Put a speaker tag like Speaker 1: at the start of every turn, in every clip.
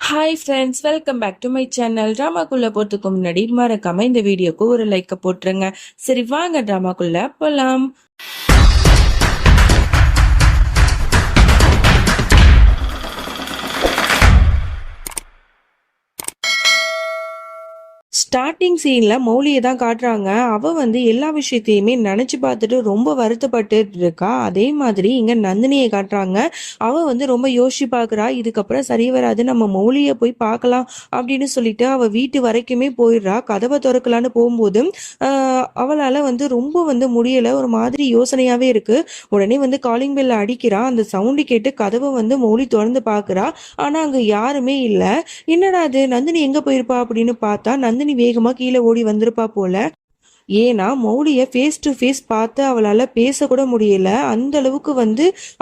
Speaker 1: Hi friends, welcome back to my channel. ட்ராமாக்குள்ள போறதுக்கு முன்னாடி மறக்காம இந்த வீடியோக்கு ஒரு லைக்கை போட்டுருங்க. சரி, வாங்க ட்ராமாக்குள்ள போலாம். ஸ்டார்டிங் சீன்ல மௌலியை தான் காட்டுறாங்க. அவ எல்லா விஷயத்தையுமே நினைச்சு பார்த்துட்டு ரொம்ப வருத்தப்பட்டு இருக்கா. அதே மாதிரி இங்க நந்தினியை காட்டுறாங்க. அவ ரொம்ப யோசிச்சு பாக்குறா. இதுக்கப்புறம் சரி வராது, நம்ம மௌலியை போய் பார்க்கலாம் அப்படின்னு சொல்லிட்டு அவ வீட்டு வரைக்குமே போயிடுறா. கதவை திறக்கலான்னு போகும்போது அவளால ரொம்ப முடியல. ஒரு மாதிரி யோசனையாவே இருக்கு. உடனே காலிங் பெல்ல அடிக்கிறா. அந்த சவுண்டு கேட்டு கதவை மௌலி திறந்து பாக்குறா. ஆனா அங்க யாருமே இல்ல. என்னடா அது, நந்தினி எங்க போயிருப்பா அப்படின்னு பார்த்தா நந்தினி வேகமா கீழே ஓடி வந்திருப்பா போல. ஏன்னா மௌலிய ஃபேஸ் டு ஃபேஸ் பார்த்து அவளால பேசக்கூட முடியல. அந்த அளவுக்கு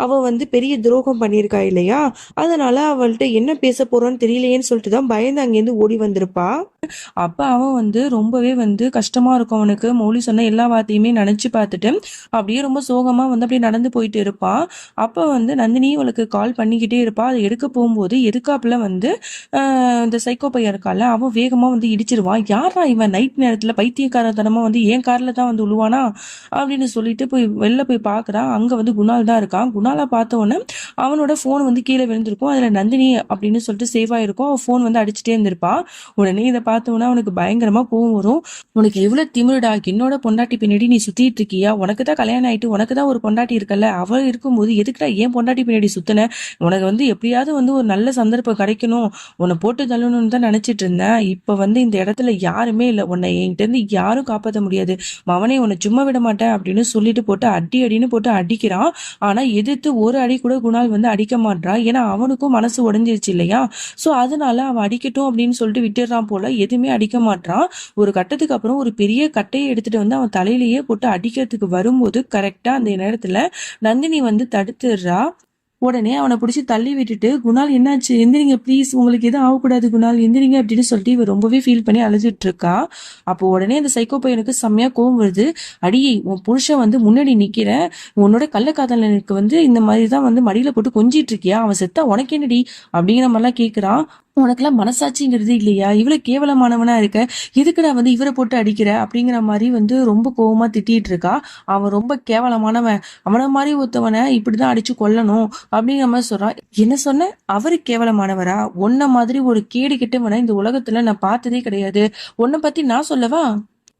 Speaker 1: அவ பெரிய துரோகம் பண்ணியிருக்கா இல்லையா. அதனால அவள்கிட்ட என்ன பேச போறோன்னு தெரியலையேன்னு சொல்லிட்டு தான் பயந்து அங்கேருந்து ஓடி வந்திருப்பா. அப்ப அவன் ரொம்பவே கஷ்டமா இருக்கும் அவனுக்கு. மௌலி சொன்ன எல்லா வார்த்தையுமே நினைச்சு பார்த்துட்டு அப்படியே ரொம்ப சோகமா அப்படியே நடந்து போயிட்டு இருப்பான். அப்ப நந்தினி அவளுக்கு கால் பண்ணிக்கிட்டே இருப்பா. அதை எடுக்க போகும்போது எதுக்காப்புல இந்த சைக்கோ பையன் இருக்கால, அவன் வேகமா இடிச்சிருவான். யாரா இவன் நைட் நேரத்துல பைத்தியக்காரத்தனமா என் கார்ல தான் உழுவானா அப்படின்னு சொல்லிட்டு போய் வெளில போய் பாக்குறான். அங்க குணால் தான் இருக்கான். குணாலை பார்த்த உடனே அவனோட போன் கீழே விழுந்திருக்கும். அதுல நந்தினி அப்படின்னு சொல்லிட்டு சேவ் ஆயிருக்கும். அவன் போன் அடிச்சுட்டே இருந்திருப்பான். உடனே இதை பார்த்தோன்னா அவனுக்கு பயங்கரமா கோவம் வரும். உனக்கு எவ்வளவு திமிருடா, என்னோட பொண்டாட்டி பின்னாடி நீ சுத்திட்டு இருக்கியா? உனக்கு தான் கல்யாணம் ஆயிட்டு உனக்கு தான் ஒரு பொண்டாட்டி இருக்கல, அவள் இருக்கும்போது எதுக்குடா ஏன் பொண்டாட்டி பின்னாடி சுத்தின? உனக்கு எப்படியாவது ஒரு நல்ல சந்தர்ப்பம் கிடைக்கணும், உன்னை போட்டு தள்ளணும்னு தான் நினைச்சிட்டு இருந்தேன். இப்ப இந்த இடத்துல யாருமே இல்லை, உன்னை என்கிட்ட இருந்து யாரும் காப்பாற்ற முடியாது, மவனே உன்னை சும்மா விட மாட்டேன் அப்படின்னு சொல்லிட்டு போட்டு அடின்னு போட்டு அடிக்கிறான். ஆனா எதிர்த்து ஒரு அடி கூட குணால் அடிக்க மாட்டான். ஏன்னா அவனுக்கும் மனசு உடைஞ்சிருச்சு இல்லையா. சோ அதனால அவன் அடிக்கட்டும் அப்படின்னு சொல்லிட்டு விட்டுறான் போல. எதுவுமே அடிக்க மாட்டான். ஒரு கட்டத்துக்கு அப்புறம் ஒரு பெரிய கட்டையை எடுத்துட்டு அவன் தலையிலேயே போட்டு அடிக்கிறதுக்கு வரும்போது கரெக்டா அந்த நேரத்துல நந்தினி தடுத்துடுறா. உடனே அவனை பிடிச்சி தள்ளி விட்டுட்டு, குணால் என்னாச்சு, எந்திரிங்க ப்ளீஸ், உங்களுக்கு எதுவும் ஆகக்கூடாது குணால், எந்திரிங்க அப்படின்னு சொல்லிட்டு இவ ரொம்பவே ஃபீல் பண்ணி அழுதுட்டு இருக்கா. அப்போ உடனே அந்த சைக்கோ பையனுக்கு செம்மையா கோவம் வருது. அடியே, உன் புருஷன் முன்னாடி நிக்கிற, உன்னோட கள்ளக்காதலனுக்கு இந்த மாதிரி தான் மடியில போட்டு கொஞ்சிட்டு இருக்கியா, அவன் செத்தா உனக்கு என்னடி அப்படிங்கிற மாதிரிலாம் கேட்கிறான். உனக்கெல்லாம் மனசாட்சிங்கிறது இல்லையா, இவ்வளவு கேவலமானவனா இருக்க, எதுக்குடா இவரை போட்டு அடிக்கிற அப்படிங்கிற மாதிரி ரொம்ப கோவமா திட்டிட்டு இருக்கா. அவன் ரொம்ப கேவலமானவன், அவனை மாதிரி ஒருத்தவனை இப்படிதான் அடிச்சு கொல்லணும் அப்படிங்கிற மாதிரி சொல்றான். என்ன சொன்ன, அவரு கேவலமானவரா? உன்ன மாதிரி ஒரு கேடு கிட்டவனை இந்த உலகத்துல நான் பார்த்ததே கிடையாது. உன்னை பத்தி நான் சொல்லவா?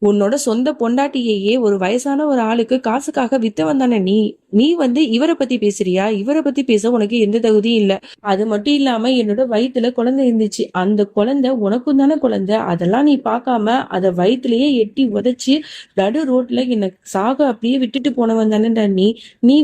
Speaker 1: உன்னோட சொந்த பொண்டாட்டியையே ஒரு வயசான ஒரு ஆளுக்கு காசுக்காக வித்தவன் தானே நீ. நீ இவரை பத்தி பேசுறியா? இவரை பத்தி பேச உனக்கு எந்த தகுதியும் இல்ல. அது மட்டும் இல்லாம என்னோட வயித்துல குழந்தை இருந்துச்சு, அந்த குழந்தை உனக்கும் தானே குழந்தை. அதெல்லாம் நீ பார்க்காம அத வயிற்றுலயே எட்டி உதைச்சு நடு ரோட்ல என்ன சாக அப்படியே விட்டுட்டு போனவன் தானேடா நீ. நீ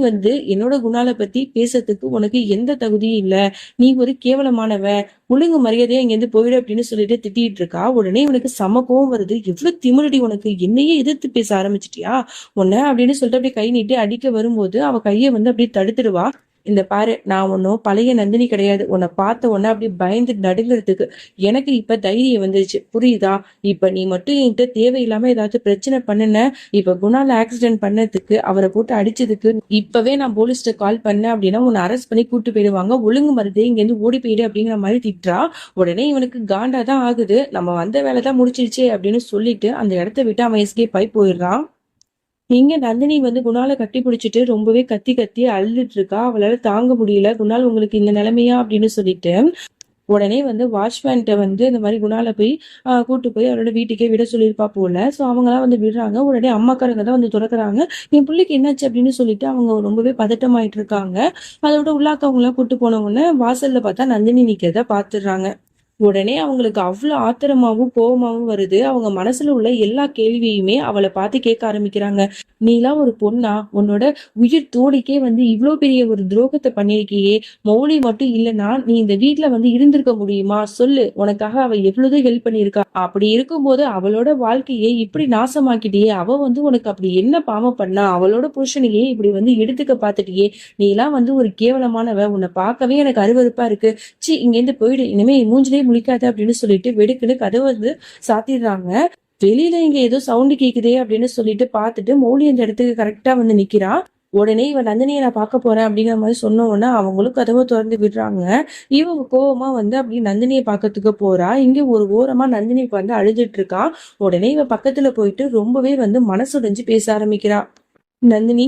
Speaker 1: என்னோட குணாலை பத்தி பேசுறதுக்கு உனக்கு எந்த தகுதியும் இல்ல. நீ ஒரு கேவலமானவன், ஒழுங்கு மரியாதையா இங்கேருந்து போயிடு அப்படின்னு சொல்லிட்டு திட்டிட்டு இருக்கா. உடனே இவனுக்கு செம கோவம் வருது. எவ்வளவு திமிரடி உனக்கு, என்னையே எதிர்த்து பேச ஆரம்பிச்சிட்டியா உன்ன அப்படின்னு சொல்லிட்டு அப்படியே கை நீட்டி அடிக்க வரும்போது அவ கையை அப்படியே தடுத்துடுவா. இந்த பாரு, நான் ஒன்னும் பழைய நந்தினி கிடையாது. உன்னை பார்த்த உடனே அப்படி பயந்து நடுங்கிறதுக்கு எனக்கு இப்ப தைரியம் வந்துருச்சு, புரியுதா? இப்ப நீ மட்டும் என்கிட்ட தேவையில்லாம ஏதாச்சும் பிரச்சனை பண்ணுன, இப்ப குணால ஆக்சிடென்ட் பண்ணதுக்கு, அவரை போட்டு அடிச்சதுக்கு இப்பவே நான் போலீஸ்ட கால் பண்ணேன் அப்படின்னா உன்னை அரெஸ்ட் பண்ணி கூட்டு போயிடுவாங்க. ஒழுங்கு மருதே இங்க இருந்து ஓடி போயிடு அப்படிங்கிற மாதிரி திட்டுறா. உடனே இவனுக்கு காண்டாதான் ஆகுது. நம்ம வந்த வேலைதான் முடிச்சிருச்சே அப்படின்னு சொல்லிட்டு அந்த இடத்த விட்டு அவன் எஸ்கேப் ஆகி போயிடுறான். இங்க நந்தினி குணாலை கட்டி பிடிச்சிட்டு ரொம்பவே கத்தி கத்தி அழுதுட்டு இருக்கா. அவளால தாங்க முடியல. குணால் உங்களுக்கு இந்த நிலைமையா அப்படின்னு சொல்லிட்டு உடனே வாட்ச்மேன்ட்ட இந்த மாதிரி குணால போய் கூட்டு போய் அவரோட வீட்டுக்கே விட சொல்லியிருப்பா போல. ஸோ அவங்களாம் விடுறாங்க. உடனே அம்மாக்காரங்க தான் துறக்குறாங்க. என் பிள்ளைக்கு என்னாச்சு அப்படின்னு சொல்லிட்டு அவங்க ரொம்பவே பதட்டமாயிட்டு இருக்காங்க. அதோட உள்ளாக்கவங்களாம் கூட்டு போனவொடனே வாசல்ல பார்த்தா நந்தினி நிக்கிறத பாத்துடுறாங்க. உடனே அவங்களுக்கு அவ்வளவு ஆத்திரமாவும் கோபமாவும் வருது. அவங்க மனசுல உள்ள எல்லா கேள்வியுமே அவளை பார்த்து கேட்க ஆரம்பிக்கிறாங்க. நீலாம் ஒரு பொண்ணா? உன்னோட உயிர் தோழிக்கே இவ்வளவு பெரிய ஒரு துரோகத்தை பண்ணிருக்கியே. மௌலி மட்டும் இல்லைன்னா நீ இந்த வீட்டுல இருந்திருக்க முடியுமா? சொல்லு, உனக்காக அவ எவ்வளவு ஹெல்ப் பண்ணிருக்கா. அப்படி இருக்கும்போது அவளோட வாழ்க்கையை இப்படி நாசமாக்கிட்டியே. அவ உனக்கு அப்படி என்ன பாவம் பண்ணா? அவளோட புருஷனையே இப்படி எடுத்துக்க பாத்துட்டியே. நீலாம் ஒரு கேவலமானவ. உன்னை பார்க்கவே எனக்கு அருவருப்பா இருக்கு. சி, இங்க இருந்து போயிடு, இனிமே மூஞ்சிலே முழிக்காத அப்படின்னு சொல்லிட்டு வெடுக்குன்னு கதவை சாத்திடுறாங்க. வெளியில இங்க ஏதோ சவுண்டு கேக்குதே அப்படின்னு சொல்லிட்டு பார்த்துட்டு மௌலி அந்த இடத்துக்கு கரெக்டா நிக்கிறா. உடனே இவ நந்தினியை நான் பார்க்க போறேன் அப்படிங்கிற மாதிரி சொன்ன உடனே அவங்களும் கதவை திறந்து விடுறாங்க. இவ கோவமா வந்து அப்படி நந்தினியை பார்க்கறதுக்கு போறா. இங்க ஒரு ஓரமா நந்தினிக்கு வந்து அழுதுட்டு இருக்கா. உடனே இவ பக்கத்துல போயிட்டு ரொம்பவே வந்து மனசுடைஞ்சு பேச ஆரம்பிக்கிறா. நந்தினி,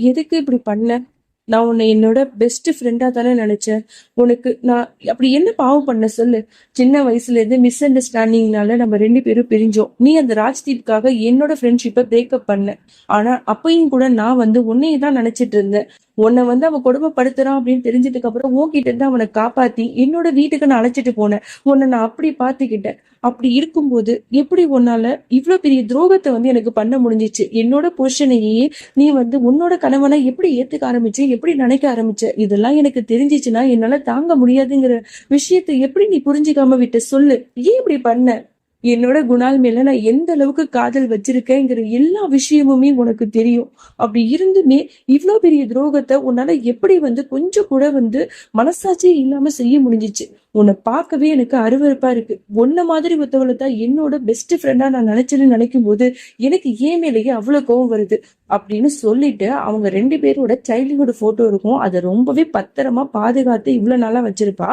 Speaker 1: எதுக்கு இப்படி பண்ண? நான் உன்னை என்னோட பெஸ்ட் ஃப்ரெண்டா தானே நினைச்சேன். உனக்கு நான் அப்படி என்ன பாவம் பண்ண சொல்லு. சின்ன வயசுல இருந்து மிஸ் அண்டர்ஸ்டாண்டிங்னால நம்ம 2 பேரும் பிரிஞ்சோம். நீ அந்த ராஜ்தீப்காக என்னோட ஃப்ரெண்ட்ஷிப்பை பிரேக்கப் பண்ண. ஆனா அப்பயும் கூட நான் வந்து உன்னையே தான் நினைச்சிட்டு இருந்தேன். உன்னை வந்து அவன் கொடுமைப்படுத்துறான் அப்படின்னு தெரிஞ்சதுக்கு அப்புறம் உன்கிட்ட இருந்து அவனை காப்பாத்தி என்னோட வீட்டுக்கு நான் அழைச்சிட்டு போனேன். உன்னை நான் அப்படி பாத்துக்கிட்டேன். அப்படி இருக்கும்போது எப்படி உன்னால இவ்வளவு பெரிய துரோகத்தை வந்து எனக்கு பண்ண முடிஞ்சிச்சு? என்னோட புருஷனையே நீ வந்து உன்னோட கணவனை எப்படி ஏத்துக்க ஆரம்பிச்சு, எப்படி நினைக்க ஆரம்பிச்ச? இதெல்லாம் எனக்கு தெரிஞ்சிச்சுன்னா என்னால தாங்க முடியாதுங்கிற விஷயத்தை எப்படி நீ புரிஞ்சுக்காம விட்ட சொல்லு. ஏன் இப்படி பண்ண? என்னோட குணால் மேல நான் எந்த அளவுக்கு காதல் வச்சிருக்கேங்கிற எல்லா விஷயமுமே உனக்கு தெரியும். அப்படி இருந்துமே இவ்வளவு பெரிய துரோகத்தை உன்னால எப்படி வந்து கொஞ்சம் கூட வந்து மனசாட்சியே இல்லாம செய்ய முடிஞ்சிச்சு? உன்னை பார்க்கவே எனக்கு அருவருப்பா இருக்கு. உன்ன மாதிரி ஒருத்தவளை தான் என்னோட பெஸ்ட் ஃப்ரெண்டா நான் நினைச்சேன்னு நினைக்கும் போது எனக்கு ஏன் மேலேயே அவ்வளவு கோவம் வருது அப்படின்னு சொல்லிட்டு அவங்க 2 பேரோட சைல்ட்ஹுட் போட்டோ இருக்கும். அதை ரொம்பவே பத்திரமா பாதுகாத்து இவ்வளவு நாளா வச்சிருப்பா.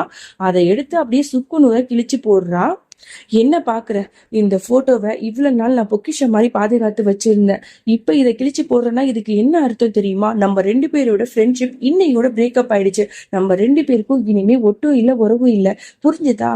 Speaker 1: அதை எடுத்து அப்படியே சுக்கு நூற கிழிச்சு போடுறா. என்ன பாக்குற? இந்த போட்டோவை இவ்வளவு நாள் நான் பொக்கிஷம் மாதிரி பாதுகாத்து வச்சிருந்தேன். இப்ப இதை கிழிச்சு போடுறேன்னா இதுக்கு என்ன அர்த்தம் தெரியுமா? நம்ம 2 பேரோட ஃப்ரெண்ட்ஷிப் இன்னையோட பிரேக்கப் ஆயிடுச்சு. நம்ம 2 பேருக்கும் இனிமே ஒட்டும் இல்ல, உறவும் இல்ல. புரிஞ்சுதா?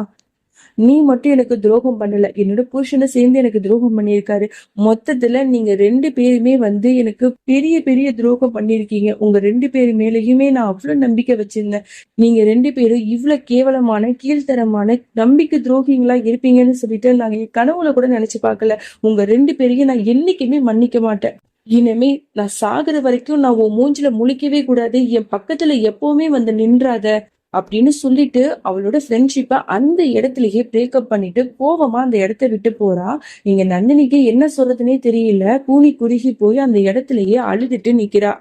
Speaker 1: நீ மட்டும் எனக்கு துரோகம் பண்ணல, என்னோட புருஷனை சேர்ந்து எனக்கு துரோகம் பண்ணியிருக்காரு. மொத்தத்துல நீங்க 2 பேருமே வந்து எனக்கு பெரிய பெரிய துரோகம் பண்ணிருக்கீங்க. உங்க 2 பேரு மேலேயுமே நான் அவ்வளவு நம்பிக்கை வச்சிருந்தேன். நீங்க 2 பேரும் இவ்வளவு கேவலமான கீழ்த்தரமான நம்பிக்கை துரோகிங்களா இருப்பீங்கன்னு சொல்லிட்டு நாங்க என் கனவுல கூட நினைச்சு பார்க்கல. உங்க 2 பேரையும் நான் என்னைக்குமே மன்னிக்க மாட்டேன். இனிமே நான் சாகுற வரைக்கும் நான் உன் மூஞ்சில முழிக்கவே கூடாது. என் பக்கத்துல எப்பவுமே வந்து நின்றாத அப்படின்னு சொல்லிட்டு அவளோட ஃப்ரெண்ட்ஷிப்பை அந்த இடத்துலயே பிரேக்கப் பண்ணிட்டு கோவமா அந்த இடத்த விட்டு போறா. நீங்க நந்தினிக்கு என்ன சொல்றதுன்னே தெரியல. கூனி குறுகி போய் அந்த இடத்துலயே அழுதுட்டு நிக்கிறா.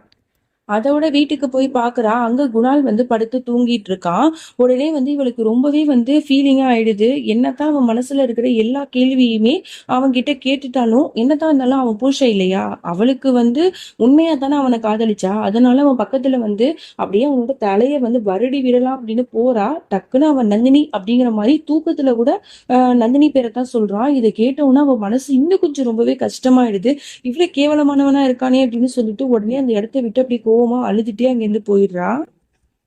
Speaker 1: அதோட வீட்டுக்கு போய் பாக்குறா. அங்க குணால் வந்து படுத்து தூங்கிட்டு இருக்கான். உடனே வந்து இவளுக்கு ரொம்பவே வந்து ஃபீலிங்கா ஆயிடுது. என்னத்தான் அவன் மனசுல இருக்கிற எல்லா கேள்வியுமே அவன் கிட்ட கேட்டுட்டாலும் என்னதான் இருந்தாலும் அவன் புருஷன் இல்லையா? அவளுக்கு வந்து உண்மையா தானே அவனை காதலிச்சா. அதனால அவன் பக்கத்துல வந்து அப்படியே அவனோட தலைய வந்து வருடி விடலாம் அப்படின்னு போறா. டக்குன்னு அவன் நந்தினி அப்படிங்கிற மாதிரி தூக்கத்துல கூட நந்தினி பேரை தான் சொல்றான். இதை கேட்டவுன்னா அவன் மனசு இன்னும் கொஞ்சம் ரொம்பவே கஷ்டமாயிடுது. இவ்வளவு கேவலமானவனா இருக்கானே அப்படின்னு சொல்லிட்டு உடனே அந்த இடத்த விட்டு அப்படி கோவமா அழுதுட்டே அங்கிருந்து போயிடுறா.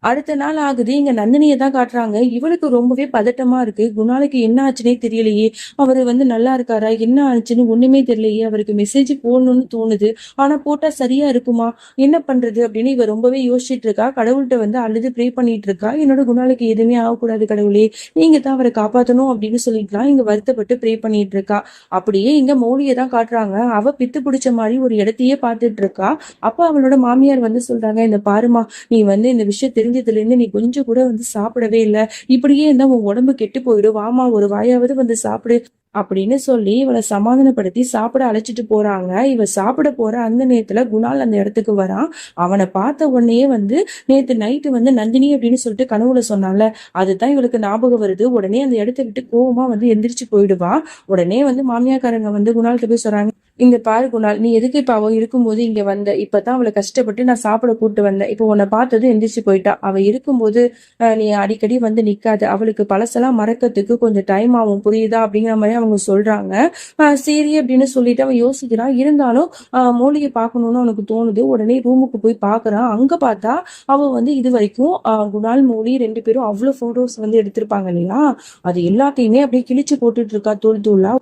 Speaker 1: அடுத்த நாள் ஆகுது. இங்க நந்தினியை தான் காட்டுறாங்க. இவளுக்கு ரொம்பவே பதட்டமா இருக்கு. குணாலுக்கு என்ன ஆச்சுன்னே தெரியலையே. அவரு வந்து நல்லா இருக்காரா, என்ன ஆச்சுன்னு ஒண்ணுமே தெரியலையே. அவருக்கு மெசேஜ் போடணும்னு தோணுது. ஆனா போட்டா சரியா இருக்குமா, என்ன பண்றது அப்படின்னு இவ ரொம்பவே யோசிச்சுட்டு இருக்கா. கடவுள்கிட்ட வந்து அழுது ப்ரே பண்ணிட்டு இருக்கா. என்னோட குணாலுக்கு எதுவுமே ஆகக்கூடாது கடவுளே, நீங்க தான் அவரை காப்பாத்தணும் அப்படின்னு சொல்லிட்டுலாம் இங்க வருத்தப்பட்டு ப்ரே பண்ணிட்டு இருக்கா. அப்படியே இங்க மௌலியை தான் காட்டுறாங்க. அவ பித்து பிடிச்ச மாதிரி ஒரு இடத்தையே பார்த்துட்டு இருக்கா. அப்ப அவளோட மாமியார் வந்து சொல்றாங்க, இந்த பாருமா, நீ வந்து இந்த விஷயம் தெரிஞ்சதுல இருந்து நீ கொஞ்சம் கூட வந்து சாப்பிடவே இல்லை. இப்படியே இருந்தா உன் உடம்பு கெட்டு போயிடும். வாமா, ஒரு வாயாவது வந்து சாப்பிடு அப்படின்னு சொல்லி இவளை சமாதானப்படுத்தி சாப்பிட அழைச்சிட்டு போறாங்க. இவ சாப்பிட போற அந்த நேரத்துல குணால் அந்த இடத்துக்கு வரான். அவனை பார்த்த உடனே வந்து நேத்து நைட்டு வந்து நந்தினி அப்படின்னு சொல்லிட்டு கனவுல சொன்னால, அதுதான் இவளுக்கு ஞாபகம் வருது. உடனே அந்த இடத்த விட்டு கோவமா வந்து எந்திரிச்சு போயிடுவா. உடனே வந்து மாமியாக்காரங்க வந்து குணால்கிட்ட போய் சொல்றாங்க, இங்க பாரு குணால், நீ எதுக்கு இப்ப அவ இருக்கும்போது இங்க வந்த? இப்பதான் அவளை கஷ்டப்பட்டு நான் சாப்பிட கூட்டு வந்தேன். இப்ப உன்னை பார்த்தது எந்திரிச்சு போயிட்டா. அவ இருக்கும்போது நீ அடிக்கடி வந்து நிக்காது. அவளுக்கு பழசெல்லாம் மறக்கிறதுக்கு கொஞ்சம் டைம் ஆகும், புரியுதா அப்படிங்கிற மாதிரி அவங்க சொல்றாங்க. சரி அப்படின்னு சொல்லிட்டு அவன் யோசிக்கிறான். இருந்தாலும் மௌலியை பார்க்கணும்னு அவனுக்கு தோணுது. உடனே ரூமுக்கு போய் பாக்குறான். அங்க பார்த்தா அவ வந்து இது வரைக்கும் குணால் மௌலி 2 பேரும் அவ்வளவு போட்டோஸ் வந்து எடுத்திருப்பாங்க இல்லையா, அது எல்லாத்தையுமே அப்படியே கிழிச்சு போட்டுட்டு இருக்கா தூள் தூளா.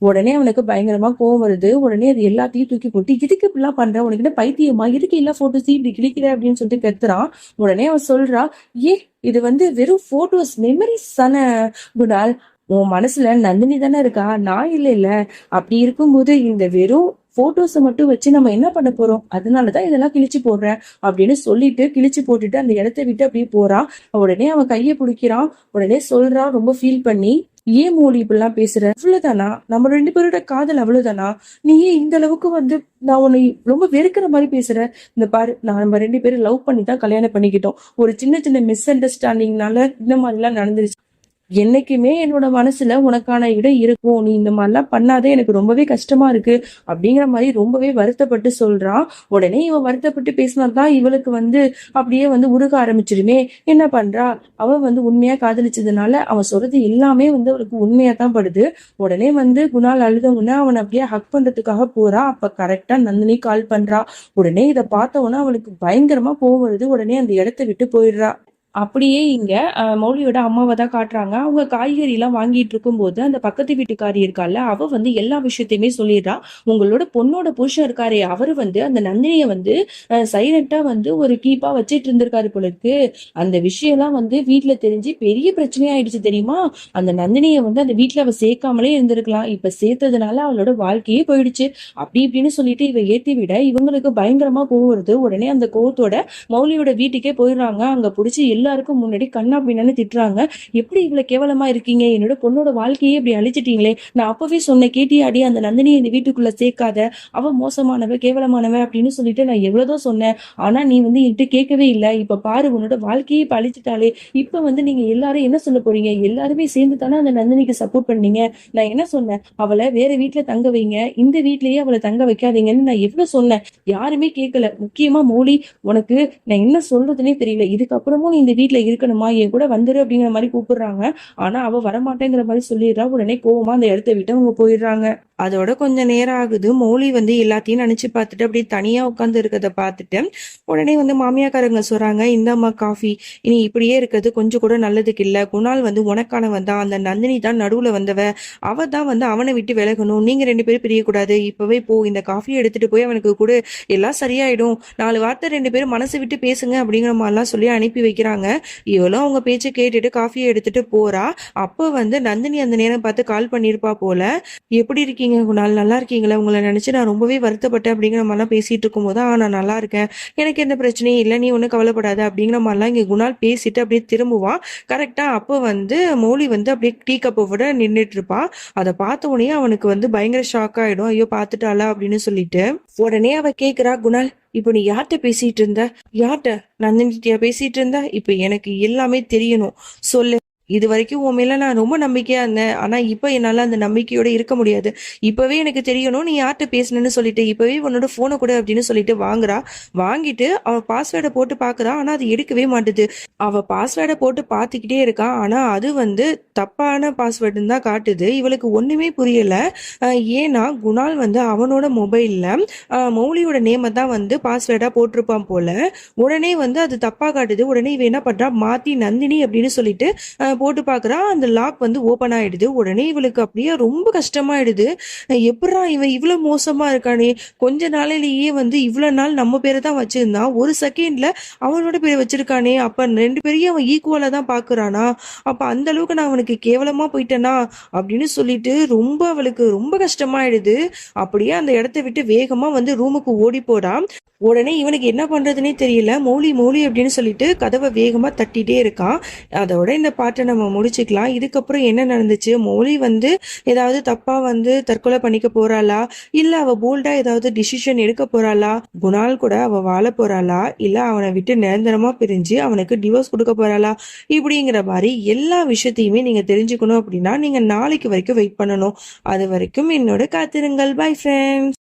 Speaker 1: உடனே அவனுக்கு பயங்கரமா கோவம் வருது. உடனே அது எல்லாத்தையும் தூக்கி போட்டு, இதுக்கு இப்படிலாம் பண்ற, உனக்கு என்ன பைத்தியமா, இதுக்கு எல்லா போட்டோஸையும் இப்படி கிழிக்கிற அப்படின்னு சொல்லிட்டு கத்துறான். உடனே அவன் சொல்றா, ஏ இது வந்து வெறும் போட்டோஸ், மெமரிஸ் தானே குணால். உன் மனசுல நந்தினி தானே இருக்கா, நான் இல்ல இல்ல. அப்படி இருக்கும்போது இந்த வெறும் போட்டோஸை மட்டும் வச்சு நம்ம என்ன பண்ண போறோம்? அதனாலதான் இதெல்லாம் கிழிச்சு போடுறேன் அப்படின்னு சொல்லிட்டு கிழிச்சு போட்டுட்டு அந்த இடத்த விட்டு அப்படியே போறான். உடனே அவன் கையை பிடிக்கிறான். உடனே சொல்றான் ரொம்ப ஃபீல் பண்ணி, ஏன் மோலி இப்படிலாம் பேசுற? அவ்வளவுதானா? நம்ம 2 பேரோட காதல் அவ்வளவுதானா? நீ ஏன் இந்த அளவுக்கு வந்து நான் உன்னை ரொம்ப வெறுக்கிற மாதிரி பேசுற? இந்த பாரு, நம்ம 2 பேரும் லவ் பண்ணி தான் கல்யாணம் பண்ணிக்கிட்டோம். ஒரு சின்ன சின்ன மிஸ் அண்டர்ஸ்டாண்டிங்னால இந்த மாதிரி எல்லாம் நடந்துருச்சு. என்னைக்குமே என்னோட மனசுல உனக்கான இடம் இருக்கும். நீ இந்த மாதிரிலாம் பண்ணாதே, எனக்கு ரொம்பவே கஷ்டமா இருக்கு. அப்படிங்கிற மாதிரி ரொம்பவே வருத்தப்பட்டு சொல்றான். உடனே இவன் வருத்தப்பட்டு பேசினதான் இவளுக்கு வந்து அப்படியே வந்து உருக ஆரம்பிச்சிருமே. என்ன பண்றா? அவ வந்து உண்மையா காதலிச்சதுனால அவன் சொல்றது எல்லாமே வந்து அவளுக்கு உண்மையா தான் படுது. உடனே வந்து குணால் அழுதவுடனே அவனை அப்படியே ஹக் பண்றதுக்காக போறா. அப்ப கரெக்டா நந்தினி கால் பண்றா. உடனே இதை பார்த்த உடனே அவளுக்கு பயங்கரமா கோவம் வருது. உடனே அந்த இடத்த விட்டு போயிடுறா. அப்படியே இங்க மௌலியோட அம்மாவை தான் காட்டுறாங்க. அவங்க காய்கறி எல்லாம் வாங்கிட்டு இருக்கும்போது அந்த பக்கத்து வீட்டுக்காரி இருக்கால, அவ வந்து எல்லா விஷயத்தையுமே சொல்லிடுறா. உங்களோட பொண்ணோட புருஷன் இருக்காரே, அவரு வந்து அந்த நந்தினிய வந்து சைலண்டா வந்து ஒரு கீப்பா வச்சிட்டு இருந்திருக்காரு போல இருக்கு. அந்த விஷயம் எல்லாம் வந்து வீட்டுல தெரிஞ்சு பெரிய பிரச்சனையா ஆயிடுச்சு தெரியுமா? அந்த நந்தினிய வந்து அந்த வீட்டுல அவ சேர்க்காமலே இருந்திருக்கலாம். இப்ப சேர்த்ததுனால அவளோட வாழ்க்கையே போயிடுச்சு. அப்படி இப்படின்னு சொல்லிட்டு இவ ஏத்தி விட இவங்களுக்கு பயங்கரமா கோவம் வருது. உடனே அந்த கோவத்தோட மௌலியோட வீட்டுக்கே போயிடுறாங்க. அங்க புடிச்சு எல்லாருக்கும் முன்னாடி கண்ணா பின்னான்னு திட்டுறாங்க. எப்படி இவ்வளவு கேவலமா இருக்கீங்க? என்னோட பொண்ணோட வாழ்க்கையே இப்படி அழிச்சிட்டீங்களே. நான் அப்பவே சொன்ன கேட்டியாடி, அந்த நந்தினியை இந்த வீட்டுக்குள்ள சேர்க்காத, அவ மோசமானவ கேவலமானவ அப்படின்னு சொல்லிட்டு நான் எவ்வளவுதான் சொன்னேன். ஆனா நீ வந்து என்கிட்ட கேட்கவே இல்லை. இப்ப பாரு, உன்னோட வாழ்க்கையே இப்ப அழிச்சிட்டாலே. இப்ப வந்து நீங்க எல்லாரும் என்ன சொல்ல போறீங்க? எல்லாருமே சேர்ந்து தானே அந்த நந்தினிக்கு சப்போர்ட் பண்ணீங்க. நான் என்ன சொன்னேன்? அவளை வேற வீட்டுல தங்க வைங்க, இந்த வீட்லயே அவளை தங்க வைக்காதீங்கன்னு நான் எவ்வளவு சொன்னேன். யாருமே கேட்கல. முக்கியமா மௌலி, உனக்கு நான் என்ன சொல்றதுன்னே தெரியல. இதுக்கப்புறமும் நீ இந்த வீட்டுல இருக்கணுமா? என் கூட வந்துரு அப்படிங்கிற மாதிரி கூப்பிடுறாங்க. ஆனா அவ வரமாட்டேங்கிற மாதிரி சொல்லிடுறா. உடனே கோவமா அந்த இடத்த விட்டு அவங்க போயிடுறாங்க. அதோட கொஞ்ச நேரம் ஆகுது. மௌலி வந்து எல்லாத்தையும் நினைச்சு பார்த்துட்டு அப்படியே தனியா உட்காந்து இருக்கிறத பார்த்துட்டு உடனே வந்து மாமியாக்காரங்க சொல்றாங்க, இந்தாம்மா காஃபி. இனி இப்படியே இருக்கிறது கொஞ்சம் கூட நல்லதுக்கு இல்ல. குணால் வந்து உனக்கானவன் தான். அந்த நந்தினி தான் நடுவுல வந்தவ. அவ தான் வந்து அவனை விட்டு விலகணும். நீங்க 2 பேரும் பிரியக்கூடாது. இப்பவே போ, இந்த காஃபியை எடுத்துட்டு போய் அவனுக்கு கூட, எல்லாம் சரியாயிடும். 4 வார்த்தை 2 பேரும் மனசு விட்டு பேசுங்க அப்படிங்கிற மாதிரிலாம் சொல்லி அனுப்பி வைக்கிறாங்க. இவளும் அவங்க பேச்சை கேட்டுட்டு காஃபியை எடுத்துட்டு போறா. அப்போ வந்து நந்தினி அந்த நேரம் பார்த்து கால் பண்ணியிருப்பா போல. எப்படி இருக்கீங்க குணால்? நல்லா இருக்கீங்களா? உங்களை நினைச்சு நான் ரொம்பவே வருத்தப்பட்டேன் அப்படிங்கிற மாதிரிலாம் பேசிட்டு இருக்கும்போது, நான் நல்லா இருக்கேன், எனக்கு எந்த பிரச்சனையும் இல்லை, நீ ஒன்றும் கவலைப்படாத அப்படிங்கிற மாதிரிலாம் இங்கே குணால் பேசிட்டு அப்படியே திரும்புவான். கரெக்டா அப்போ வந்து மௌலி வந்து அப்படியே டீ கப்போட நின்றுட்டு இருப்பான். அதை பார்த்த உடனே அவனுக்கு வந்து பயங்கர ஷாக் ஆயிடும். ஐயோ பார்த்துட்டாளா அப்படின்னு சொல்லிட்டு உடனே அவ கேக்குறா, குணால் இப்போ நீ யார்கிட்ட பேசிட்டு இருந்த? யார்கிட்ட? நந்தினிட்டியா பேசிட்டு இருந்த? இப்ப எனக்கு எல்லாமே தெரியணும், சொல்லு. இது வரைக்கும் உன் மேல நான் ரொம்ப நம்பிக்கையா இருந்தேன். ஆனா இப்ப என்னால அந்த நம்பிக்கையோட இருக்க முடியாது. இப்பவே எனக்கு தெரியணும் நீ யார்கிட்ட பேசணும்னு சொல்லிட்டு. இப்பவே உன்னோட போனை கொடு அப்படின்னு சொல்லிட்டு வாங்குறா. வாங்கிட்டு அவ பாஸ்வேர்டை போட்டு பாக்குறா. ஆனா அது எடுக்கவே மாட்டுது. அவ பாஸ்வேர்டை போட்டு பாத்துக்கிட்டே இருக்கா. ஆனா அது வந்து தப்பான பாஸ்வேர்டுன்னு தான் காட்டுது. இவளுக்கு ஒண்ணுமே புரியல. ஏன்னா குணால் வந்து அவனோட மொபைல்ல மௌலியோட நேமை தான் வந்து பாஸ்வேர்டா போட்டிருப்பான் போல. உடனே வந்து அது தப்பா காட்டுது. உடனே இவ என்ன பண்றா, மாத்தி நந்தினி அப்படின்னு சொல்லிட்டு போட்டு பாக்குறா. அந்த லாக் வந்து ஓபன் ஆயிடுது. உடனே இவளுக்கு அப்படியே ரொம்ப கஷ்டமாயிடுது. எப்படா இவன் இவ்வளவு மோசமா இருக்கானே, கொஞ்ச நாளிலேயே வந்து இவ்வளவு நாள் நம்ம பேரை தான் வச்சிருந்தான், ஒரு செகண்ட்ல அவனோட பேரை வச்சிருக்கானே. அப்ப 2 பேரையும் அவன் ஈக்குவலா தான் பாக்குறானா? அப்ப அந்த அளவுக்கு நான் அவனுக்கு கேவலமா போயிட்டேனா அப்படின்னு சொல்லிட்டு ரொம்ப அவளுக்கு ரொம்ப கஷ்டமாயிடுது. அப்படியே அந்த இடத்த விட்டு வேகமா வந்து ரூமுக்கு ஓடி போறா. உடனே இவனுக்கு என்ன பண்றதுன்னே தெரியல. மௌலி மௌலி அப்படின்னு சொல்லிட்டு கதவை வேகமா தட்டிட்டே இருக்கான். அதோட இந்த பாட்டை நம்ம முடிச்சுக்கலாம். இதுக்கப்புறம் என்ன நடந்துச்சு? மௌலி வந்து ஏதாவது தப்பா வந்து தற்கொலை பண்ணிக்க போறாளா, இல்ல அவ போல்டா ஏதாவது டிசிஷன் எடுக்க போறாளா, குணால் கூட அவ வாழ போறாளா, இல்ல அவனை விட்டு நிரந்தரமா பிரிஞ்சு அவனுக்கு டிவோர்ஸ் கொடுக்க போறாளா, இப்படிங்கிற மாதிரி எல்லா விஷயத்தையுமே நீங்க தெரிஞ்சுக்கணும் அப்படின்னா நீங்க நாளைக்கு வரைக்கும் வெயிட் பண்ணணும். அது வரைக்கும் என்னோட காத்திருங்கள். Bye friends.